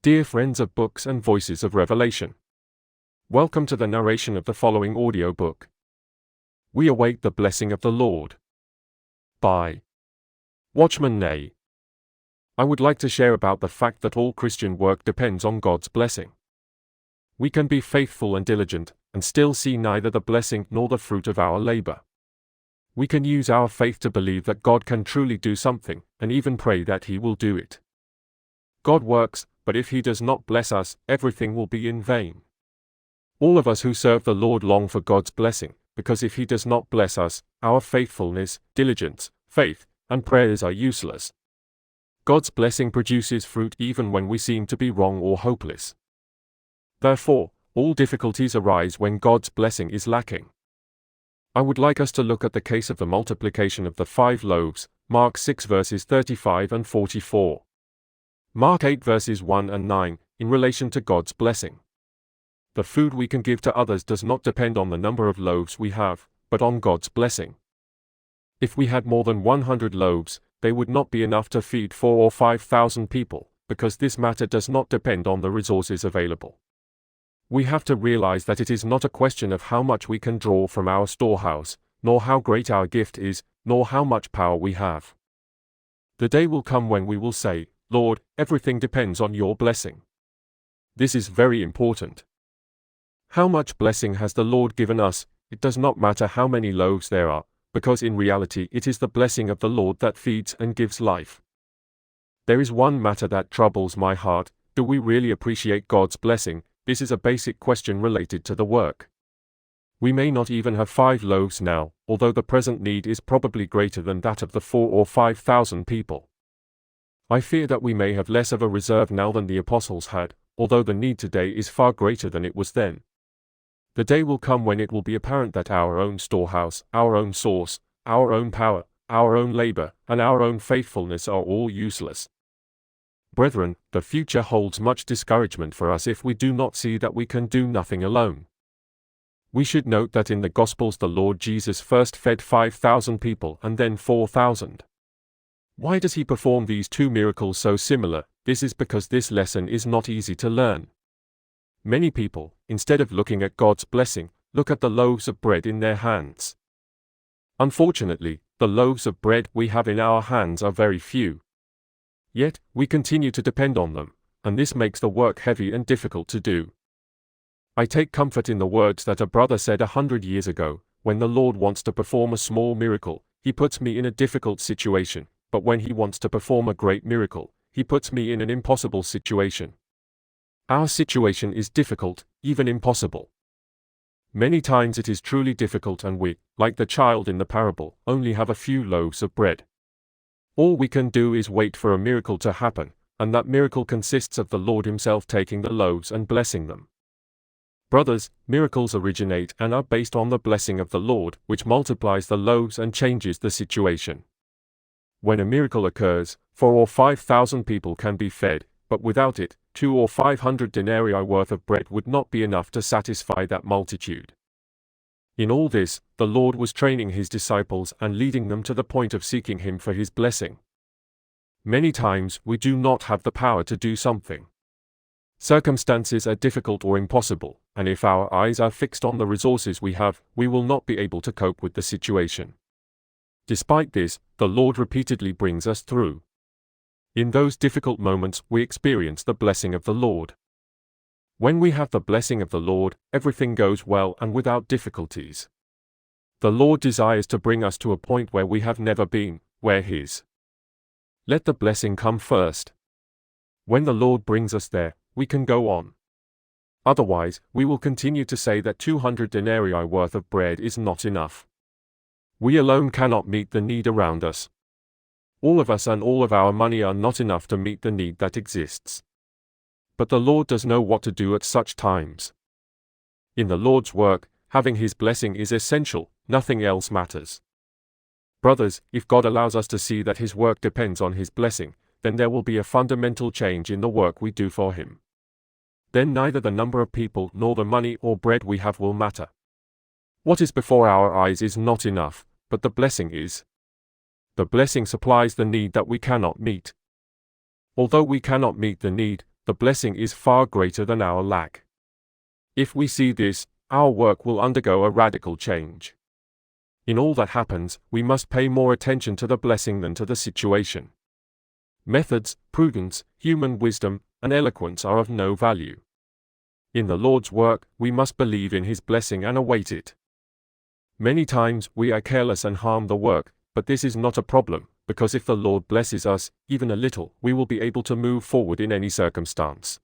Dear friends of books and voices of revelation, welcome to the narration of the following audiobook. We await the blessing of the Lord. By Watchman. I would like to share about the fact that all Christian work depends on God's blessing. We can be faithful and diligent, and still see neither the blessing nor the fruit of our labor. We can use our faith to believe that God can truly do something, and even pray that He will do it. God works, but if He does not bless us, everything will be in vain. All of us who serve the Lord long for God's blessing, because if He does not bless us, our faithfulness, diligence, faith, and prayers are useless. God's blessing produces fruit even when we seem to be wrong or hopeless. Therefore, all difficulties arise when God's blessing is lacking. I would like us to look at the case of the multiplication of the 5 loaves, Mark 6 verses 35 and 44. Mark 8 verses 1 and 9, in relation to God's blessing. The food we can give to others does not depend on the number of loaves we have, but on God's blessing. If we had more than 100 loaves, they would not be enough to feed 4,000 or 5,000 people, because this matter does not depend on the resources available. We have to realize that it is not a question of how much we can draw from our storehouse, nor how great our gift is, nor how much power we have. The day will come when we will say, Lord, everything depends on your blessing. This is very important. How much blessing has the Lord given us? It does not matter how many loaves there are, because in reality it is the blessing of the Lord that feeds and gives life. There is one matter that troubles my heart. Do we really appreciate God's blessing? This is a basic question related to the work. We may not even have 5 loaves now, although the present need is probably greater than that of the 4,000 or 5,000 people. I fear that we may have less of a reserve now than the apostles had, although the need today is far greater than it was then. The day will come when it will be apparent that our own storehouse, our own source, our own power, our own labor, and our own faithfulness are all useless. Brethren, the future holds much discouragement for us if we do not see that we can do nothing alone. We should note that in the Gospels the Lord Jesus first fed 5,000 people and then 4,000. Why does He perform these 2 miracles so similar? This is because this lesson is not easy to learn. Many people, instead of looking at God's blessing, look at the loaves of bread in their hands. Unfortunately, the loaves of bread we have in our hands are very few. Yet, we continue to depend on them, and this makes the work heavy and difficult to do. I take comfort in the words that a brother said 100 years ago, when the Lord wants to perform a small miracle, He puts me in a difficult situation, but when He wants to perform a great miracle, He puts me in an impossible situation. Our situation is difficult, even impossible. Many times it is truly difficult and we, like the child in the parable, only have a few loaves of bread. All we can do is wait for a miracle to happen, and that miracle consists of the Lord Himself taking the loaves and blessing them. Brothers, miracles originate and are based on the blessing of the Lord, which multiplies the loaves and changes the situation. When a miracle occurs, 4,000 or 5,000 people can be fed, but without it, 200 or 500 denarii worth of bread would not be enough to satisfy that multitude. In all this, the Lord was training His disciples and leading them to the point of seeking Him for His blessing. Many times we do not have the power to do something. Circumstances are difficult or impossible, and if our eyes are fixed on the resources we have, we will not be able to cope with the situation. Despite this, the Lord repeatedly brings us through. In those difficult moments, we experience the blessing of the Lord. When we have the blessing of the Lord, everything goes well and without difficulties. The Lord desires to bring us to a point where we have never been, where His. Let the blessing come first. When the Lord brings us there, we can go on. Otherwise, we will continue to say that 200 denarii worth of bread is not enough. We alone cannot meet the need around us. All of us and all of our money are not enough to meet the need that exists. But the Lord does know what to do at such times. In the Lord's work, having His blessing is essential, nothing else matters. Brothers, if God allows us to see that His work depends on His blessing, then there will be a fundamental change in the work we do for Him. Then neither the number of people nor the money or bread we have will matter. What is before our eyes is not enough, but the blessing is. The blessing supplies the need that we cannot meet. Although we cannot meet the need, the blessing is far greater than our lack. If we see this, our work will undergo a radical change. In all that happens, we must pay more attention to the blessing than to the situation. Methods, prudence, human wisdom, and eloquence are of no value. In the Lord's work, we must believe in His blessing and await it. Many times we are careless and harm the work, but this is not a problem, because if the Lord blesses us, even a little, we will be able to move forward in any circumstance.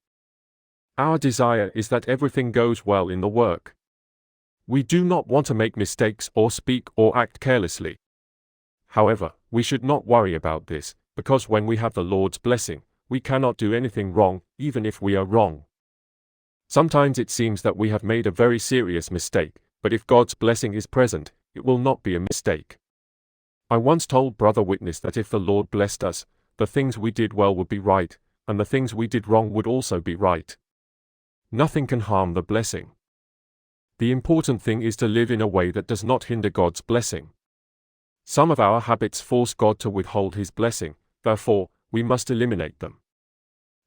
Our desire is that everything goes well in the work. We do not want to make mistakes or speak or act carelessly. However, we should not worry about this, because when we have the Lord's blessing, we cannot do anything wrong, even if we are wrong. Sometimes it seems that we have made a very serious mistake, but if God's blessing is present, it will not be a mistake. I once told Brother Witness that if the Lord blessed us, the things we did well would be right, and the things we did wrong would also be right. Nothing can harm the blessing. The important thing is to live in a way that does not hinder God's blessing. Some of our habits force God to withhold His blessing, therefore, we must eliminate them.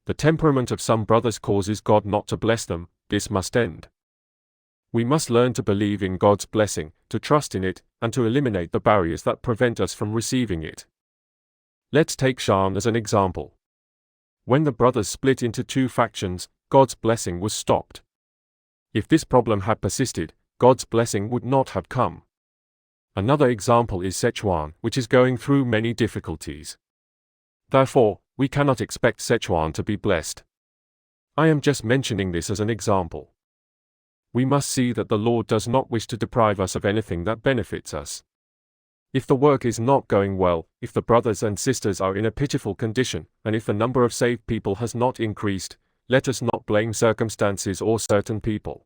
The temperament of some brothers causes God not to bless them. This must end. We must learn to believe in God's blessing, to trust in it, and to eliminate the barriers that prevent us from receiving it. Let's take Shan as an example. When the brothers split into two factions, God's blessing was stopped. If this problem had persisted, God's blessing would not have come. Another example is Sichuan, which is going through many difficulties. Therefore, we cannot expect Sichuan to be blessed. I am just mentioning this as an example. We must see that the Lord does not wish to deprive us of anything that benefits us. If the work is not going well, if the brothers and sisters are in a pitiful condition, and if the number of saved people has not increased, let us not blame circumstances or certain people.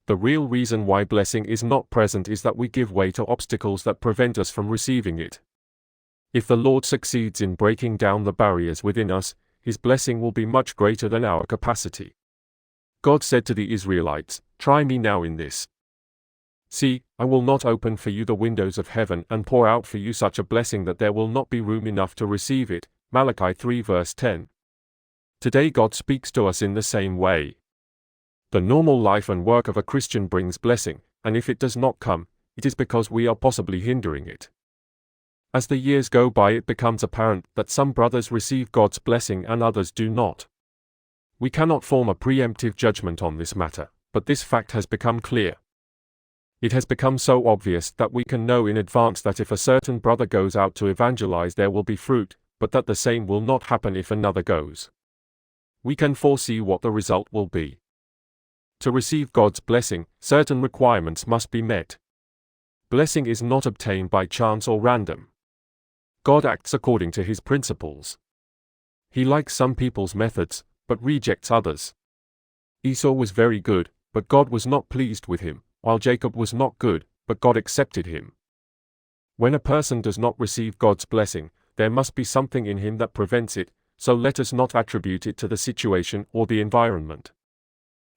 The real reason why blessing is not present is that we give way to obstacles that prevent us from receiving it. If the Lord succeeds in breaking down the barriers within us, His blessing will be much greater than our capacity. God said to the Israelites, "Try me now in this. See, I will not open for you the windows of heaven and pour out for you such a blessing that there will not be room enough to receive it." Malachi 3 verse 10. Today God speaks to us in the same way. The normal life and work of a Christian brings blessing, and if it does not come, it is because we are possibly hindering it. As the years go by, it becomes apparent that some brothers receive God's blessing and others do not. We cannot form a preemptive judgment on this matter, but this fact has become clear. It has become so obvious that we can know in advance that if a certain brother goes out to evangelize, there will be fruit, but that the same will not happen if another goes. We can foresee what the result will be. To receive God's blessing, certain requirements must be met. Blessing is not obtained by chance or random. God acts according to His principles. He likes some people's methods, but rejects others. Esau was very good, but God was not pleased with him, while Jacob was not good, but God accepted him. When a person does not receive God's blessing, there must be something in him that prevents it, so let us not attribute it to the situation or the environment.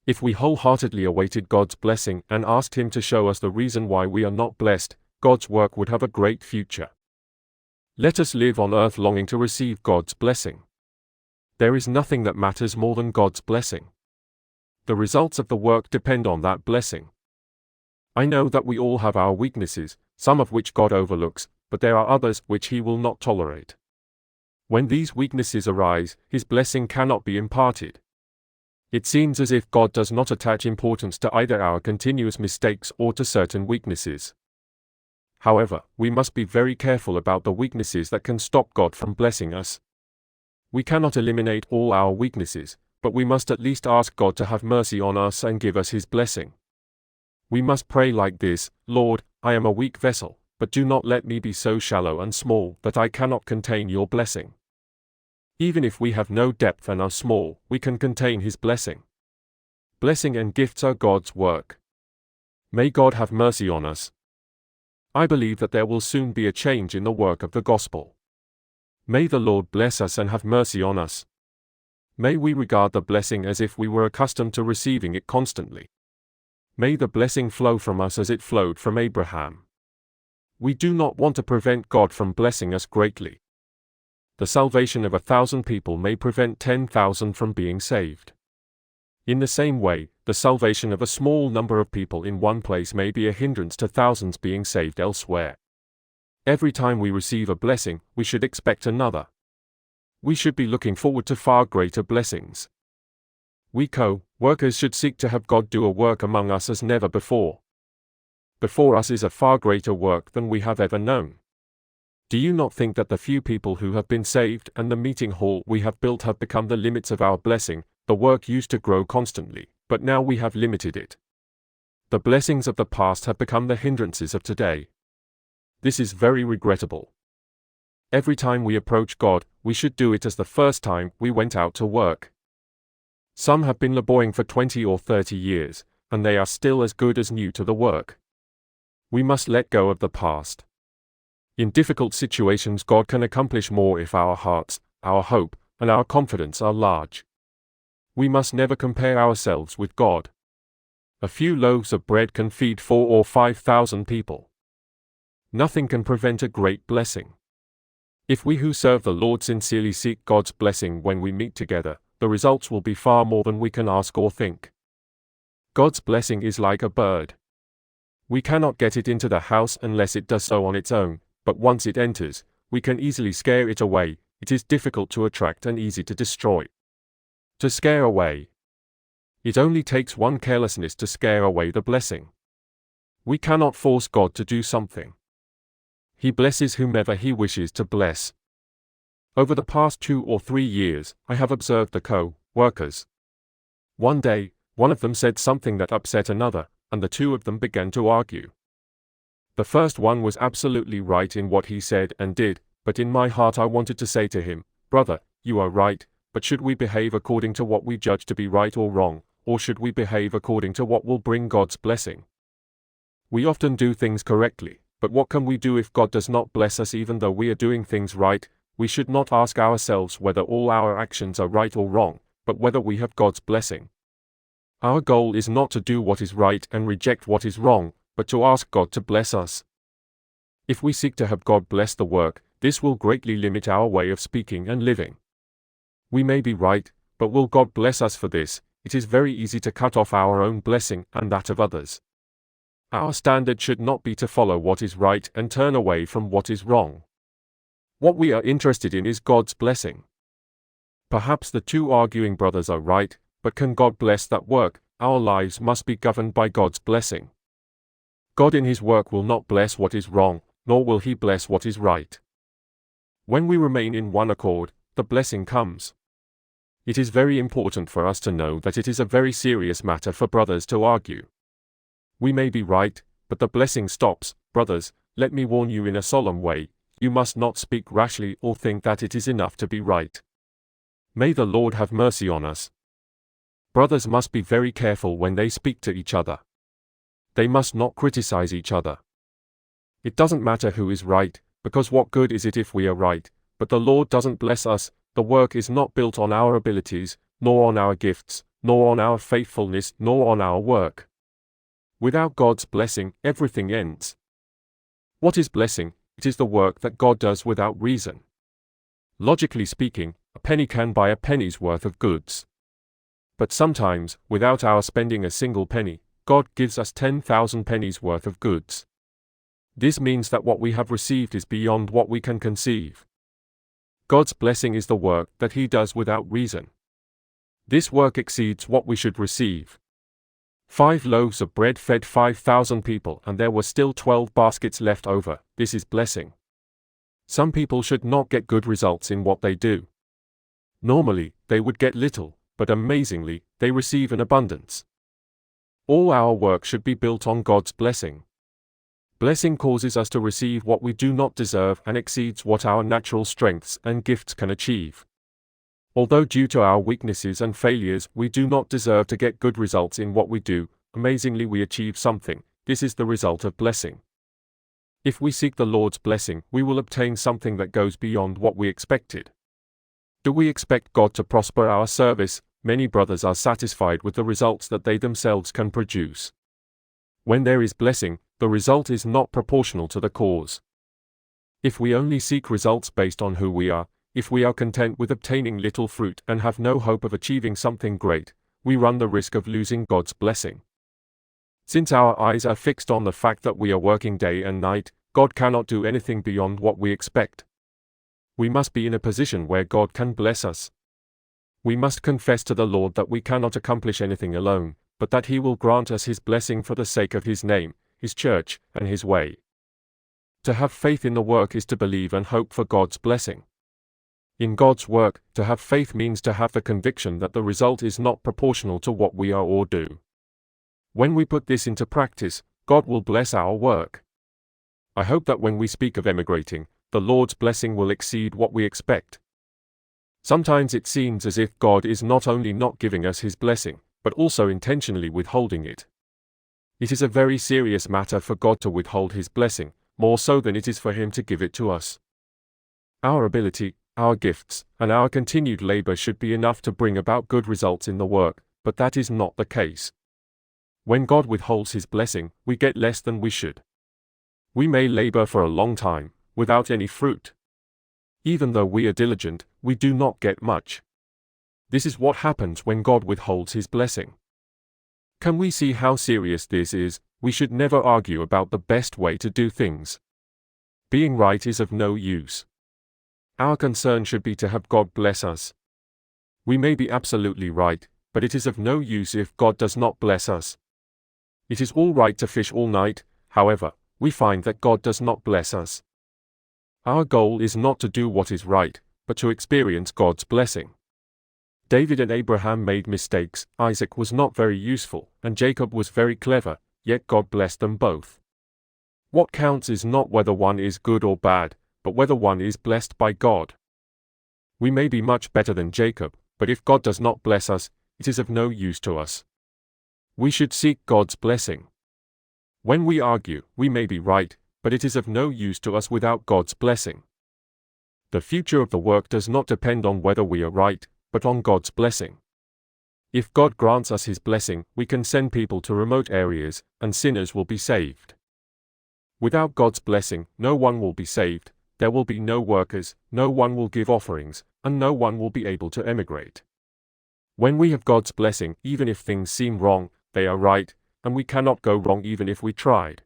If we wholeheartedly awaited God's blessing and asked Him to show us the reason why we are not blessed, God's work would have a great future. Let us live on earth longing to receive God's blessing. There is nothing that matters more than God's blessing. The results of the work depend on that blessing. I know that we all have our weaknesses, some of which God overlooks, but there are others which He will not tolerate. When these weaknesses arise, His blessing cannot be imparted. It seems as if God does not attach importance to either our continuous mistakes or to certain weaknesses. However, we must be very careful about the weaknesses that can stop God from blessing us. We cannot eliminate all our weaknesses, but we must at least ask God to have mercy on us and give us His blessing. We must pray like this: "Lord, I am a weak vessel, but do not let me be so shallow and small that I cannot contain your blessing." Even if we have no depth and are small, we can contain His blessing. Blessing and gifts are God's work. May God have mercy on us. I believe that there will soon be a change in the work of the gospel. May the Lord bless us and have mercy on us. May we regard the blessing as if we were accustomed to receiving it constantly. May the blessing flow from us as it flowed from Abraham. We do not want to prevent God from blessing us greatly. The salvation of 1,000 people may prevent 10,000 from being saved. In the same way, the salvation of a small number of people in one place may be a hindrance to thousands being saved elsewhere. Every time we receive a blessing, we should expect another. We should be looking forward to far greater blessings. We co-workers should seek to have God do a work among us as never before. Before us is a far greater work than we have ever known. Do you not think that the few people who have been saved and the meeting hall we have built have become the limits of our blessing? The work used to grow constantly, but now we have limited it. The blessings of the past have become the hindrances of today. This is very regrettable. Every time we approach God, we should do it as the first time we went out to work. Some have been laboring for 20 or 30 years, and they are still as good as new to the work. We must let go of the past. In difficult situations, God can accomplish more if our hearts, our hope, and our confidence are large. We must never compare ourselves with God. A few loaves of bread can feed 4,000 or 5,000 people. Nothing can prevent a great blessing. If we who serve the Lord sincerely seek God's blessing when we meet together, the results will be far more than we can ask or think. God's blessing is like a bird. We cannot get it into the house unless it does so on its own, but once it enters, we can easily scare it away. It is difficult to attract and easy to destroy. To scare away. It only takes one carelessness to scare away the blessing. We cannot force God to do something. He blesses whomever He wishes to bless. Over the past 2 or 3 years, I have observed the co-workers. One day, one of them said something that upset another, and the two of them began to argue. The first one was absolutely right in what he said and did, but in my heart I wanted to say to him, "Brother, you are right, but should we behave according to what we judge to be right or wrong, or should we behave according to what will bring God's blessing?" We often do things correctly, but what can we do if God does not bless us even though we are doing things right? We should not ask ourselves whether all our actions are right or wrong, but whether we have God's blessing. Our goal is not to do what is right and reject what is wrong, but to ask God to bless us. If we seek to have God bless the work, this will greatly limit our way of speaking and living. We may be right, but will God bless us for this? It is very easy to cut off our own blessing and that of others. Our standard should not be to follow what is right and turn away from what is wrong. What we are interested in is God's blessing. Perhaps the two arguing brothers are right, but can God bless that work? Our lives must be governed by God's blessing. God in His work will not bless what is wrong, nor will He bless what is right. When we remain in one accord, the blessing comes. It is very important for us to know that it is a very serious matter for brothers to argue. We may be right, but the blessing stops. Brothers, let me warn you in a solemn way, you must not speak rashly or think that it is enough to be right. May the Lord have mercy on us. Brothers must be very careful when they speak to each other. They must not criticize each other. It doesn't matter who is right, because what good is it if we are right, but the Lord doesn't bless us? The work is not built on our abilities, nor on our gifts, nor on our faithfulness, nor on our work. Without God's blessing, everything ends. What is blessing? It is the work that God does without reason. Logically speaking, a penny can buy a penny's worth of goods. But sometimes, without our spending a single penny, God gives us 10,000 pennies worth of goods. This means that what we have received is beyond what we can conceive. God's blessing is the work that He does without reason. This work exceeds what we should receive. 5 loaves of bread fed 5,000 people, and there were still 12 baskets left over. This is blessing. Some people should not get good results in what they do. Normally, they would get little, but amazingly, they receive an abundance. All our work should be built on God's blessing. Blessing causes us to receive what we do not deserve and exceeds what our natural strengths and gifts can achieve. Although due to our weaknesses and failures we do not deserve to get good results in what we do, amazingly we achieve something. This is the result of blessing. If we seek the Lord's blessing, we will obtain something that goes beyond what we expected. Do we expect God to prosper our service? Many brothers are satisfied with the results that they themselves can produce. When there is blessing, the result is not proportional to the cause. If we only seek results based on who we are, if we are content with obtaining little fruit and have no hope of achieving something great, we run the risk of losing God's blessing. Since our eyes are fixed on the fact that we are working day and night, God cannot do anything beyond what we expect. We must be in a position where God can bless us. We must confess to the Lord that we cannot accomplish anything alone, but that He will grant us His blessing for the sake of His name, His church, and His way. To have faith in the work is to believe and hope for God's blessing. In God's work, to have faith means to have the conviction that the result is not proportional to what we are or do. When we put this into practice, God will bless our work. I hope that when we speak of emigrating, the Lord's blessing will exceed what we expect. Sometimes it seems as if God is not only not giving us His blessing, but also intentionally withholding it. It is a very serious matter for God to withhold His blessing, more so than it is for Him to give it to us. Our ability, our gifts, and our continued labor should be enough to bring about good results in the work, but that is not the case. When God withholds His blessing, we get less than we should. We may labor for a long time, without any fruit. Even though we are diligent, we do not get much. This is what happens when God withholds His blessing. Can we see how serious this is? We should never argue about the best way to do things. Being right is of no use. Our concern should be to have God bless us. We may be absolutely right, but it is of no use if God does not bless us. It is all right to fish all night, however, we find that God does not bless us. Our goal is not to do what is right, but to experience God's blessing. David and Abraham made mistakes, Isaac was not very useful, and Jacob was very clever, yet God blessed them both. What counts is not whether one is good or bad, but whether one is blessed by God. We may be much better than Jacob, but if God does not bless us, it is of no use to us. We should seek God's blessing. When we argue, we may be right, but it is of no use to us without God's blessing. The future of the work does not depend on whether we are right, but on God's blessing. If God grants us His blessing, we can send people to remote areas, and sinners will be saved. Without God's blessing, no one will be saved, there will be no workers, no one will give offerings, and no one will be able to emigrate. When we have God's blessing, even if things seem wrong, they are right, and we cannot go wrong even if we tried.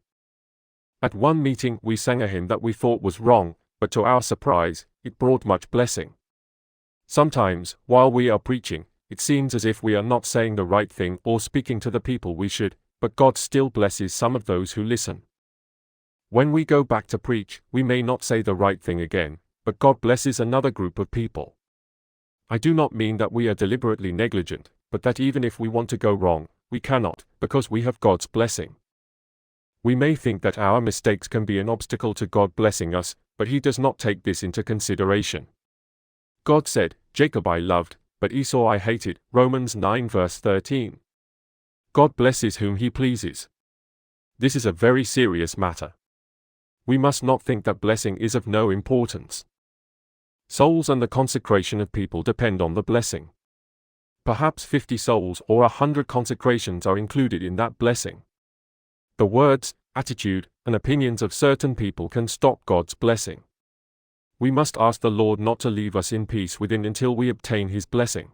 At one meeting, we sang a hymn that we thought was wrong, but to our surprise, it brought much blessing. Sometimes, while we are preaching, it seems as if we are not saying the right thing or speaking to the people we should, but God still blesses some of those who listen. When we go back to preach, we may not say the right thing again, but God blesses another group of people. I do not mean that we are deliberately negligent, but that even if we want to go wrong, we cannot, because we have God's blessing. We may think that our mistakes can be an obstacle to God blessing us, but He does not take this into consideration. God said, "Jacob I loved, but Esau I hated," Romans 9 verse 13. God blesses whom He pleases. This is a very serious matter. We must not think that blessing is of no importance. Souls and the consecration of people depend on the blessing. Perhaps 50 souls or 100 consecrations are included in that blessing. The words, attitude, and opinions of certain people can stop God's blessing. We must ask the Lord not to leave us in peace within until we obtain His blessing.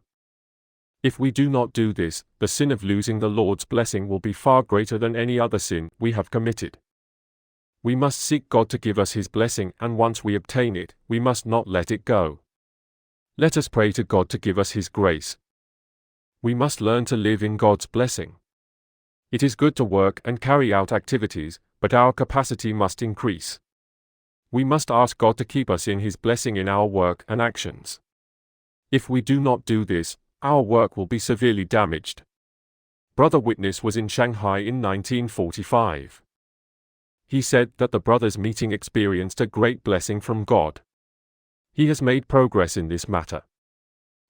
If we do not do this, the sin of losing the Lord's blessing will be far greater than any other sin we have committed. We must seek God to give us His blessing, and once we obtain it, we must not let it go. Let us pray to God to give us His grace. We must learn to live in God's blessing. It is good to work and carry out activities, but our capacity must increase. We must ask God to keep us in His blessing in our work and actions. If we do not do this, our work will be severely damaged. Brother Witness was in Shanghai in 1945. He said that the brothers' meeting experienced a great blessing from God. He has made progress in this matter.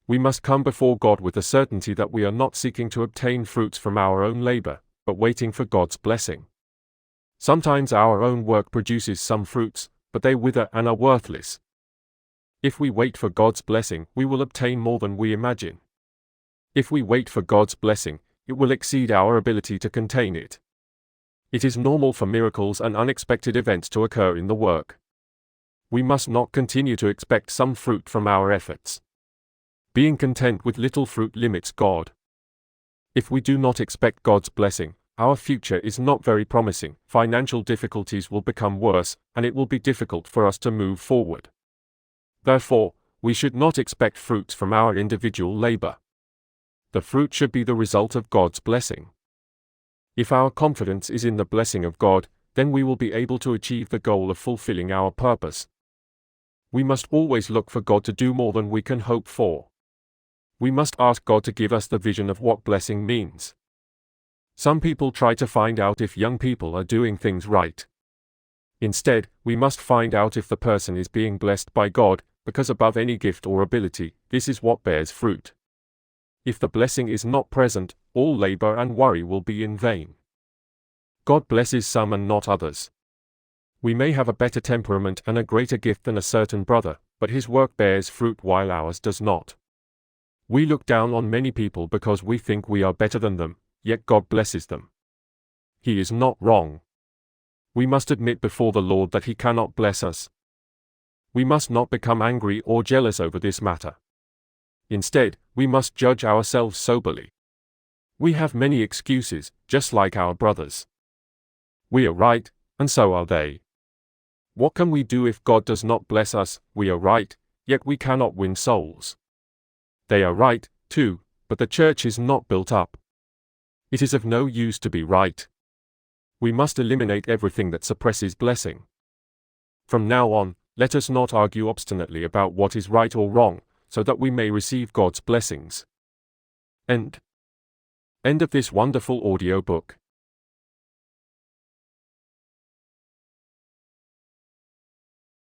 We must come before God with the certainty that we are not seeking to obtain fruits from our own labor, but waiting for God's blessing. Sometimes our own work produces some fruits, but they wither and are worthless. If we wait for God's blessing, we will obtain more than we imagine. If we wait for God's blessing, it will exceed our ability to contain it. It is normal for miracles and unexpected events to occur in the work. We must not continue to expect some fruit from our efforts. Being content with little fruit limits God. If we do not expect God's blessing, our future is not very promising. Financial difficulties will become worse, and it will be difficult for us to move forward. Therefore, we should not expect fruits from our individual labor. The fruit should be the result of God's blessing. If our confidence is in the blessing of God, then we will be able to achieve the goal of fulfilling our purpose. We must always look for God to do more than we can hope for. We must ask God to give us the vision of what blessing means. Some people try to find out if young people are doing things right. Instead, we must find out if the person is being blessed by God, because above any gift or ability, this is what bears fruit. If the blessing is not present, all labor and worry will be in vain. God blesses some and not others. We may have a better temperament and a greater gift than a certain brother, but his work bears fruit while ours does not. We look down on many people because we think we are better than them, yet God blesses them. He is not wrong. We must admit before the Lord that He cannot bless us. We must not become angry or jealous over this matter. Instead, we must judge ourselves soberly. We have many excuses, just like our brothers. We are right, and so are they. What can we do if God does not bless us? We are right, yet we cannot win souls. They are right, too, but the church is not built up. It is of no use to be right. We must eliminate everything that suppresses blessing. From now on, let us not argue obstinately about what is right or wrong, so that we may receive God's blessings. End of this wonderful audio book.